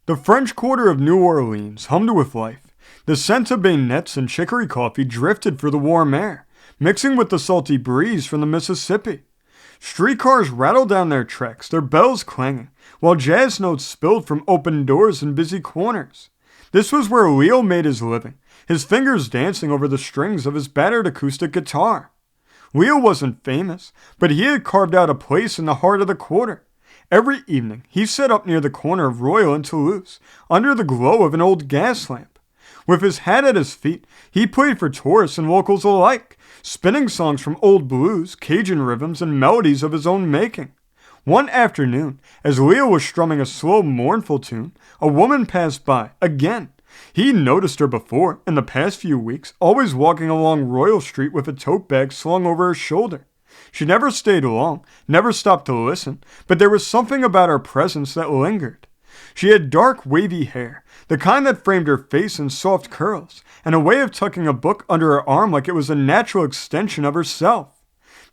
The French Quarter of New Orleans hummed with life. The scent of bayonets and chicory coffee drifted through the warm air, mixing with the salty breeze from the Mississippi. Streetcars rattled down their tracks, their bells clanging, while jazz notes spilled from open doors and busy corners. This was where Leo made his living, his fingers dancing over the strings of his battered acoustic guitar. Leo wasn't famous, but he had carved out a place in the heart of the quarter. Every evening, he sat up near the corner of Royal and Toulouse, under the glow of an old gas lamp. With his hat at his feet, he played for tourists and locals alike, spinning songs from old blues, Cajun rhythms, and melodies of his own making. One afternoon, as Leo was strumming a slow, mournful tune, a woman passed by, again. He noticed her before, in the past few weeks, always walking along Royal Street with a tote bag slung over her shoulder. She never stayed long, never stopped to listen, but there was something about her presence that lingered. She had dark, wavy hair, the kind that framed her face in soft curls, and a way of tucking a book under her arm like it was a natural extension of herself.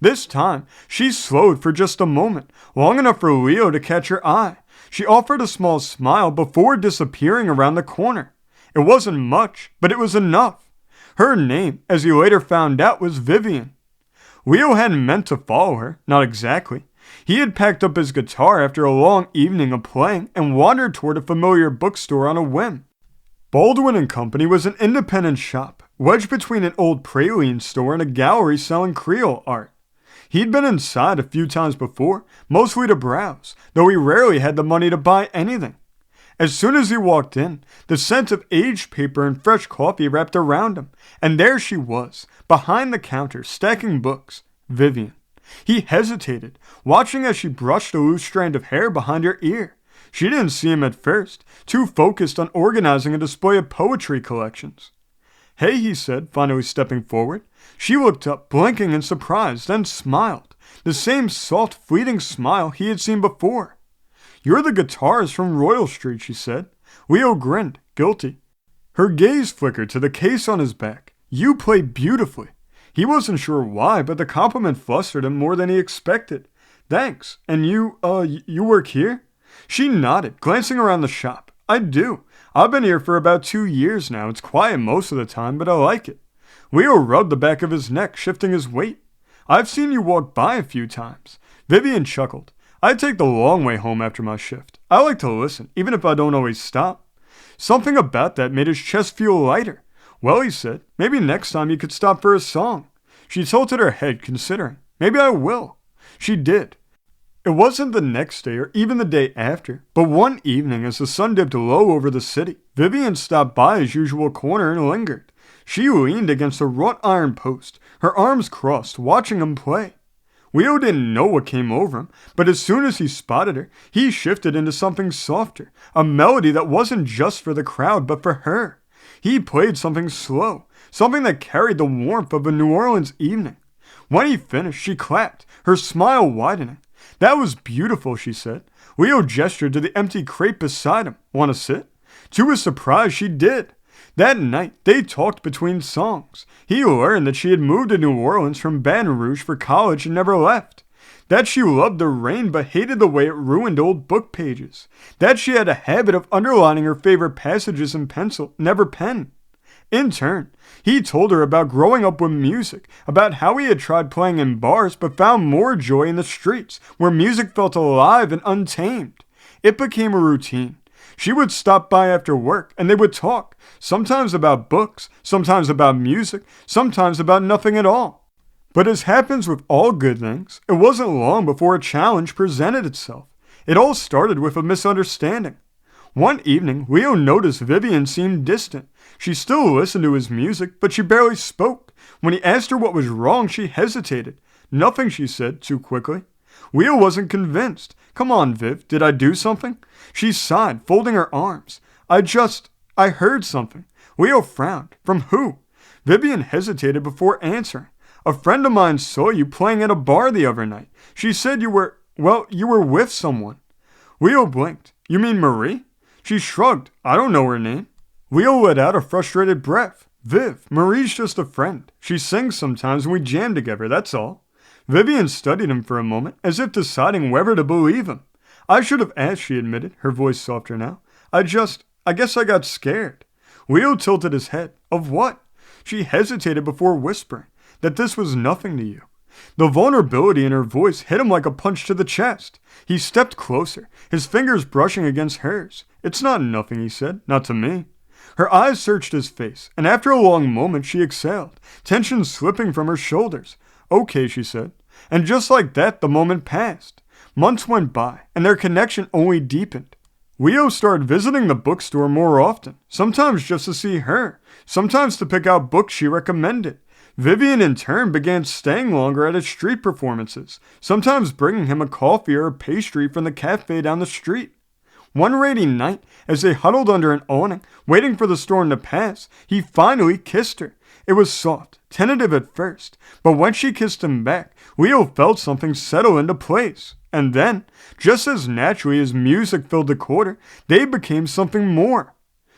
This time, she slowed for just a moment, long enough for Leo to catch her eye. She offered a small smile before disappearing around the corner. It wasn't much, but it was enough. Her name, as he later found out, was Vivienne. Leo hadn't meant to follow her, not exactly. He had packed up his guitar after a long evening of playing and wandered toward a familiar bookstore on a whim. Baldwin Co. was an independent shop, wedged between an old praline store and a gallery selling Creole art. He'd been inside a few times before, mostly to browse, though he rarely had the money to buy anything. As soon as he walked in, the scent of aged paper and fresh coffee wrapped around him, and there she was, behind the counter, stacking books, Vivienne. He hesitated, watching as she brushed a loose strand of hair behind her ear. She didn't see him at first, too focused on organizing a display of poetry collections. "Hey," he said, finally stepping forward. She looked up, blinking in surprise, then smiled, the same soft, fleeting smile he had seen before. "You're the guitarist from Royal Street," she said. Leo grinned, guilty. Her gaze flickered to the case on his back. "You play beautifully." He wasn't sure why, but the compliment flustered him more than he expected. "Thanks. And you work here?" She nodded, glancing around the shop. "I do. I've been here for about 2 years now. It's quiet most of the time, but I like it." Leo rubbed the back of his neck, shifting his weight. "I've seen you walk by a few times." Vivienne chuckled. "I take the long way home after my shift. I like to listen, even if I don't always stop." Something about that made his chest feel lighter. "Well," he said, "maybe next time you could stop for a song." She tilted her head, considering. "Maybe I will." She did. It wasn't the next day or even the day after, but one evening as the sun dipped low over the city, Vivienne stopped by his usual corner and lingered. She leaned against a wrought iron post, her arms crossed, watching him play. Leo didn't know what came over him, but as soon as he spotted her, he shifted into something softer, a melody that wasn't just for the crowd but for her. He played something slow, something that carried the warmth of a New Orleans evening. When he finished, she clapped, her smile widening. "That was beautiful," she said. Leo gestured to the empty crate beside him. "Want to sit?" To his surprise, she did. That night, they talked between songs. He learned that she had moved to New Orleans from Baton Rouge for college and never left. That she loved the rain but hated the way it ruined old book pages. That she had a habit of underlining her favorite passages in pencil, never pen. In turn, he told her about growing up with music, about how he had tried playing in bars but found more joy in the streets, where music felt alive and untamed. It became a routine. She would stop by after work, and they would talk, sometimes about books, sometimes about music, sometimes about nothing at all. But as happens with all good things, it wasn't long before a challenge presented itself. It all started with a misunderstanding. One evening, Leo noticed Vivienne seemed distant. She still listened to his music, but she barely spoke. When he asked her what was wrong, she hesitated. "Nothing," she said, too quickly. Leo wasn't convinced. "Come on, Viv, did I do something?" She sighed, folding her arms. I heard something." Leo frowned. "From who?" Vivienne hesitated before answering. "A friend of mine saw you playing at a bar the other night. She said you were with someone." Leo blinked. "You mean Marie?" She shrugged. "I don't know her name." Leo let out a frustrated breath. "Viv, Marie's just a friend. She sings sometimes and we jam together, that's all." Vivienne studied him for a moment, as if deciding whether to believe him. "I should have asked," she admitted, her voice softer now. I guess I got scared. Leo tilted his head. Of what? She hesitated before whispering that this was nothing to you. The vulnerability in her voice hit him like a punch to the chest. He stepped closer, his fingers brushing against hers. It's not nothing, he said. Not to me. Her eyes searched his face, and after a long moment she exhaled, tension slipping from her shoulders. Okay, she said. And just like that, the moment passed. Months went by, and their connection only deepened. Leo started visiting the bookstore more often, sometimes just to see her, sometimes to pick out books she recommended. Vivienne in turn began staying longer at his street performances, sometimes bringing him a coffee or a pastry from the cafe down the street. One rainy night, as they huddled under an awning, waiting for the storm to pass, he finally kissed her. It was soft, tentative at first, but when she kissed him back, Leo felt something settle into place. And then, just as naturally as music filled the quarter, they became something more.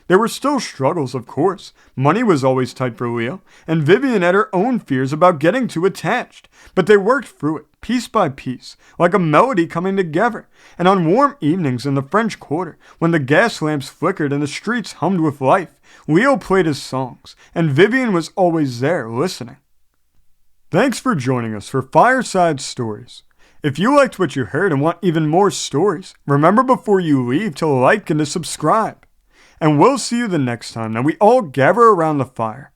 There were still struggles, of course. Money was always tight for Leo, and Vivienne had her own fears about getting too attached. But they worked through it, piece by piece, like a melody coming together. And on warm evenings in the French Quarter, when the gas lamps flickered and the streets hummed with life, Leo played his songs, and Vivienne was always there, listening. Thanks for joining us for Fireside Stories. If you liked what you heard and want even more stories, remember before you leave to like and to subscribe. And we'll see you the next time that we all gather around the fire